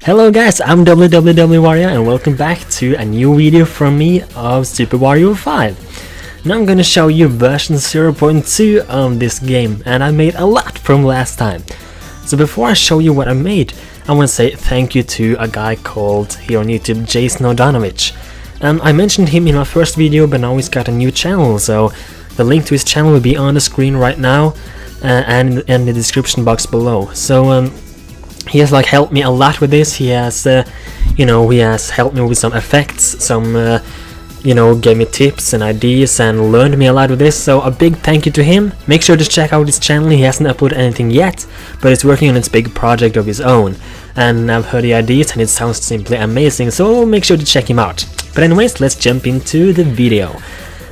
Hello guys, I'm v.0.2 and welcome back to a new video from me of Super Wario 5. Now I'm gonna show you version 0.2 of this game, and I made a lot from last time. So before I show you what I made, I want to say thank you to a guy called here on YouTube, Jason O'Donovich. I mentioned him in my first video, but now he's got a new channel, so the link to his channel will be on the screen right now and in the description box below. So he has like helped me a lot with this. He has he has helped me with some effects, some gave me tips and ideas and learned me a lot with this, so a big thank you to him. Make sure to check out his channel. He hasn't uploaded anything yet, but he's working on its big project of his own, and I've heard the ideas and it sounds simply amazing, so make sure to check him out. But anyways, let's jump into the video.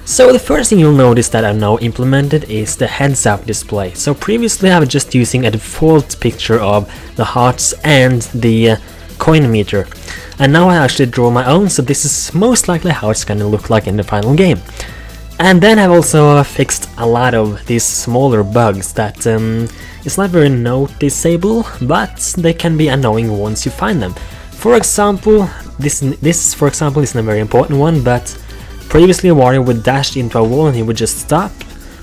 So the first thing you'll notice that I've now implemented is the heads-up display. So previously I was just using a default picture of the hearts and the coin meter, and now I actually draw my own, so this is most likely how it's gonna look like in the final game. And then I've also fixed a lot of these smaller bugs that it's not very noticeable, but they can be annoying once you find them. For example, this for example isn't a very important one, but previously Wario would dash into a wall and he would just stop,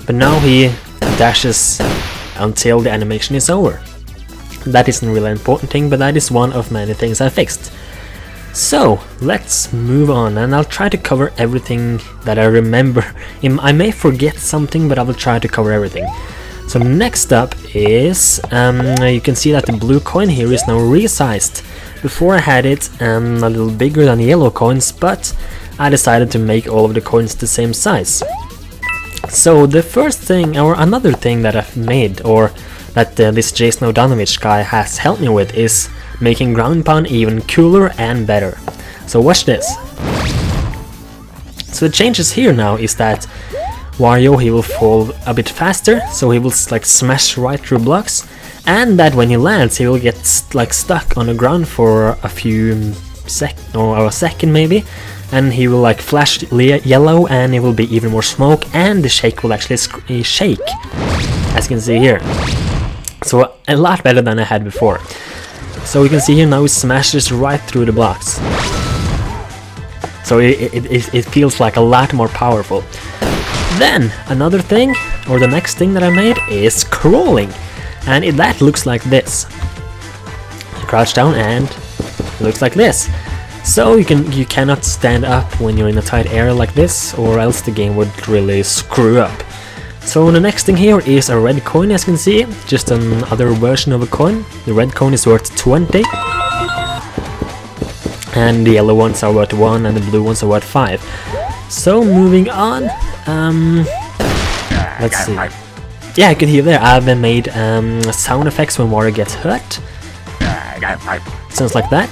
but now he dashes until the animation is over. That isn't really an important thing, but that is one of many things I fixed. So let's move on, and I'll try to cover everything that I remember. I may forget something, but I will try to cover everything. So next up is, you can see that the blue coin here is now resized. Before I had it a little bigger than the yellow coins, but I decided to make all of the coins the same size. So the first thing, or another thing that I've made, or that this Jason O'Donovich guy has helped me with, is making ground pound even cooler and better. So watch this. So the changes here now is that Wario, he will fall a bit faster, so he will like smash right through blocks, and that when he lands he will get like stuck on the ground for a few seconds or a second maybe, and he will like flash yellow and it will be even more smoke, and the shake will actually shake, as you can see here. So a lot better than I had before. So you can see here now it smashes right through the blocks. So it feels like a lot more powerful. Then another thing, or the next thing that I made, is crawling, and that looks like this. You crouch down and it looks like this. So you cannot stand up when you're in a tight area like this, or else the game would really screw up. So the next thing here is a red coin, as you can see, just another version of a coin. The red coin is worth 20, and the yellow ones are worth 1, and the blue ones are worth 5. So moving on, let's see. Yeah, you can hear there, I've made sound effects when Wario gets hurt. Sounds like that.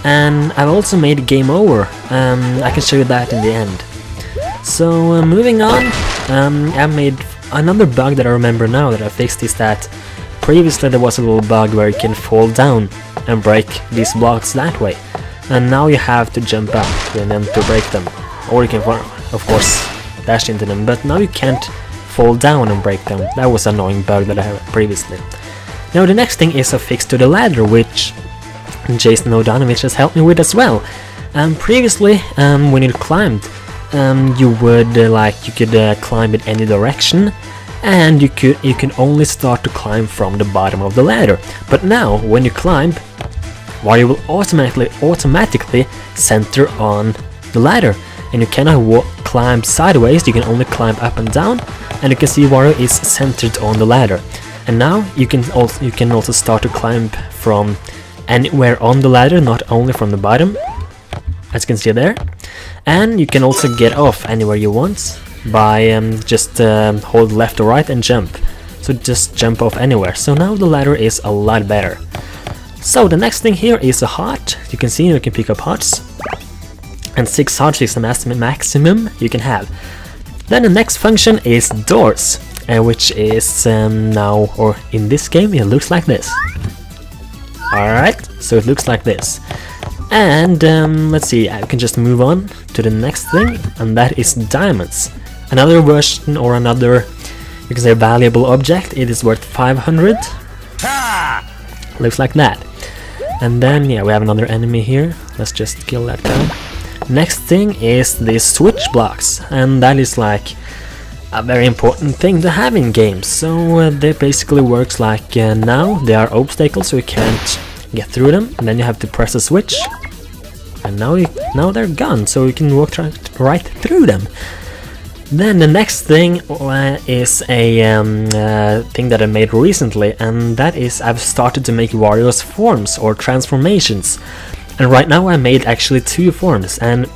And I've also made game over. I can show you that in the end. So moving on, I made another bug that I remember now that I fixed, is that previously there was a little bug where you can fall down and break these blocks that way, and now you have to jump up and then to break them, or you can of course dash into them, but now you can't fall down and break them. That was an annoying bug that I had previously. Now the next thing is a fix to the ladder, which Jason O'Donovich has helped me with as well. Previously, when you climbed, you would you could climb in any direction, and you can only start to climb from the bottom of the ladder. But now, when you climb, Wario will automatically center on the ladder, and you cannot climb sideways. You can only climb up and down, and you can see Wario is centered on the ladder. And now you can also start to climb from anywhere on the ladder, not only from the bottom, as you can see there. And you can also get off anywhere you want by just hold left or right and jump. So just jump off anywhere. So now the ladder is a lot better. So the next thing here is a heart. You can see you can pick up hearts, and 6 hearts is the maximum you can have. Then the next function is doors, which is now, or in this game, it looks like this. Alright, so it looks like this. And let's see, I can just move on to the next thing, and that is diamonds. Another version, or another You can say valuable object, it is worth 500. Looks like that. And then, yeah, we have another enemy here. Let's just kill that guy. Next thing is the switch blocks, and that is like a very important thing to have in games. So they basically works like now they are obstacles, so you can't get through them, and then you have to press a switch, and now they're gone, so you can walk right through them. Then the next thing is a thing that I made recently, and that is I've started to make Wario's forms or transformations. And right now I made actually 2 forms, and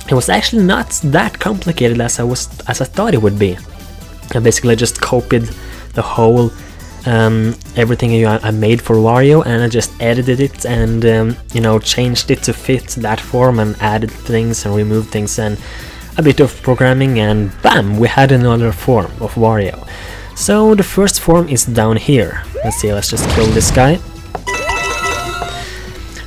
it was actually not that complicated as I thought it would be. I basically just copied the whole everything I made for Wario, and I just edited it and you know, changed it to fit that form and added things and removed things and a bit of programming, and bam, we had another form of Wario. So the first form is down here. Let's see, let's just kill this guy.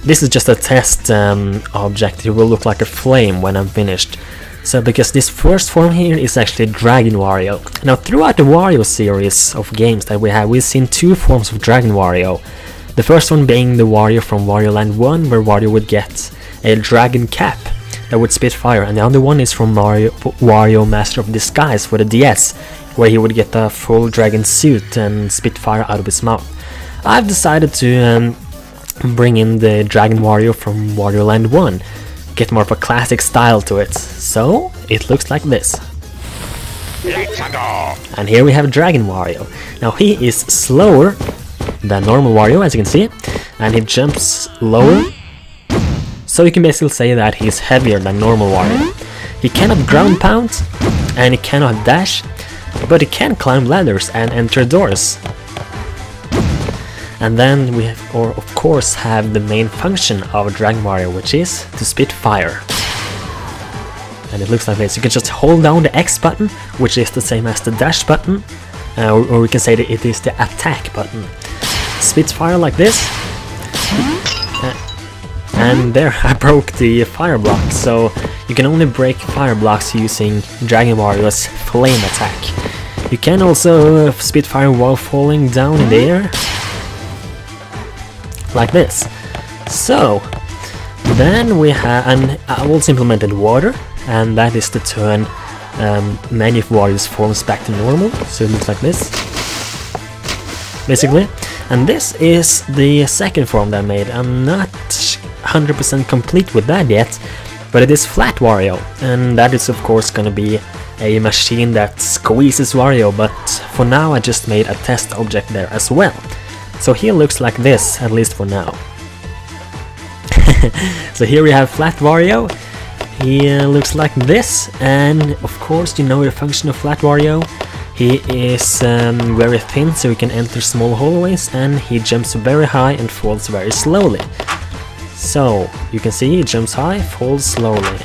This is just a test object. It will look like a flame when I'm finished. So because this first form here is actually Dragon Wario. Now throughout the Wario series of games that we have, we've seen 2 forms of Dragon Wario. The first one being the Wario from Wario Land 1, where Wario would get a dragon cap that would spit fire, and the other one is from Wario Master of Disguise for the DS, where he would get a full dragon suit and spit fire out of his mouth. I've decided to bring in the Dragon Wario from Wario Land 1, get more of a classic style to it, so it looks like this. And here we have Dragon Wario. Now he is slower than normal Wario, as you can see, and he jumps lower. So you can basically say that he's heavier than normal Wario. He cannot ground pound, and he cannot dash, but he can climb ladders and enter doors. And then we have, of course, have the main function of Dragon Wario, which is to spit fire. And it looks like this. You can just hold down the X button, which is the same as the dash button, or we can say that it is the attack button. Spits fire like this. And there, I broke the fire block, so you can only break fire blocks using Dragon Wario's flame attack. You can also spit fire while falling down in the air, like this. So, then we have, and I also implemented water, and that is to turn many of Wario's forms back to normal, so it looks like this, basically. And this is the second form that I made. I'm not 100% complete with that yet, but it is Flat Wario, and that is of course gonna be a machine that squeezes Wario, but for now I just made a test object there as well. So he looks like this, at least for now. So here we have Flat Wario. He looks like this, and of course you know the function of Flat Wario. He is very thin, so he can enter small hallways, and he jumps very high and falls very slowly. So you can see he jumps high, falls slowly.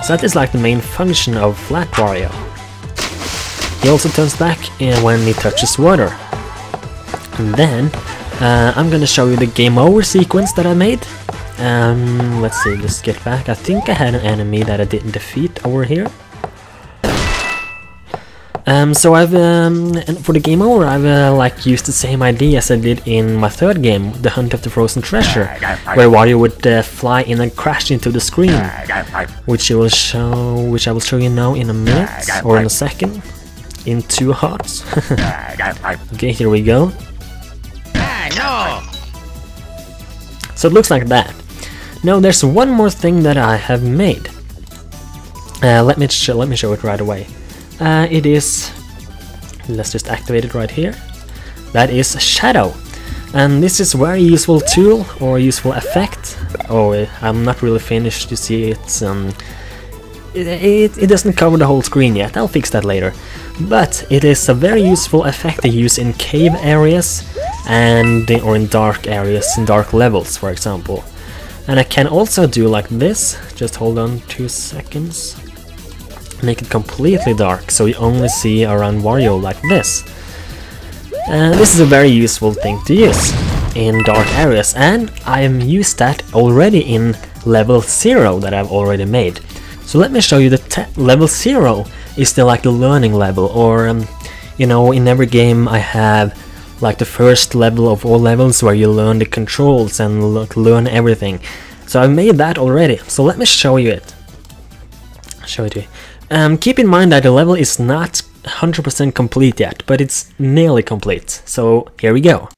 So that is like the main function of Flat Wario. He also turns back when he touches water. And then I'm gonna show you the game over sequence that I made. Let's see, just get back. I think I had an enemy that I didn't defeat over here. So I've and for the game over, I've like used the same idea as I did in my third game, The Hunt of the Frozen Treasure, where Wario would fly in and crash into the screen, which I will show you now in a minute or in a second, in 2 hearts. Okay, here we go. So it looks like that. Now there's one more thing that I have made. Let me show it right away. It is, let's just activate it right here. That is Shadow, and this is a very useful tool or useful effect. Oh, I'm not really finished. You see, it's it doesn't cover the whole screen yet. I'll fix that later. But it is a very useful effect to use in cave areas and or in dark areas, in dark levels, for example. And I can also do like this. Just hold on 2 seconds. Make it completely dark, so you only see around Wario like this. This is a very useful thing to use in dark areas, and I have used that already in level 0 that I've already made. So let me show you the level 0 is like the learning level, or you know, in every game I have like the first level of all levels where you learn the controls and learn everything. So I made that already, so let me show you it. Show it to you. Keep in mind that the level is not 100% complete yet, but it's nearly complete, so here we go.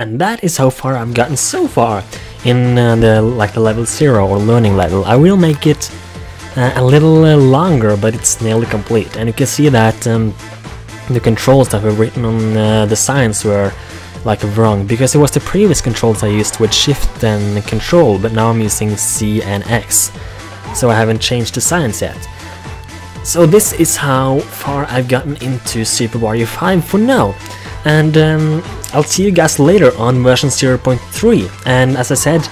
And that is how far I've gotten so far in the level 0 or learning level. I will make it a little longer, but it's nearly complete. And you can see that the controls that were written on the signs were wrong, because it was the previous controls I used with shift and control, but now I'm using C and X. So I haven't changed the signs yet. So this is how far I've gotten into Super Wario 5 for now. And I'll see you guys later on version 0.3. And as I said,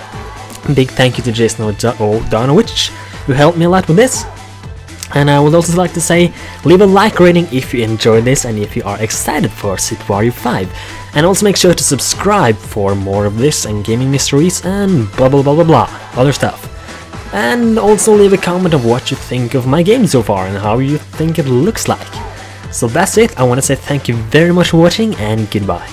big thank you to Jason O'Donovich, who helped me a lot with this. And I would also like to say, leave a like rating if you enjoyed this and if you are excited for Super Wario 5. And also make sure to subscribe for more of this and gaming mysteries and blah blah blah blah blah, other stuff. And also leave a comment of what you think of my game so far and how you think it looks like. So that's it. I want to say thank you very much for watching and goodbye.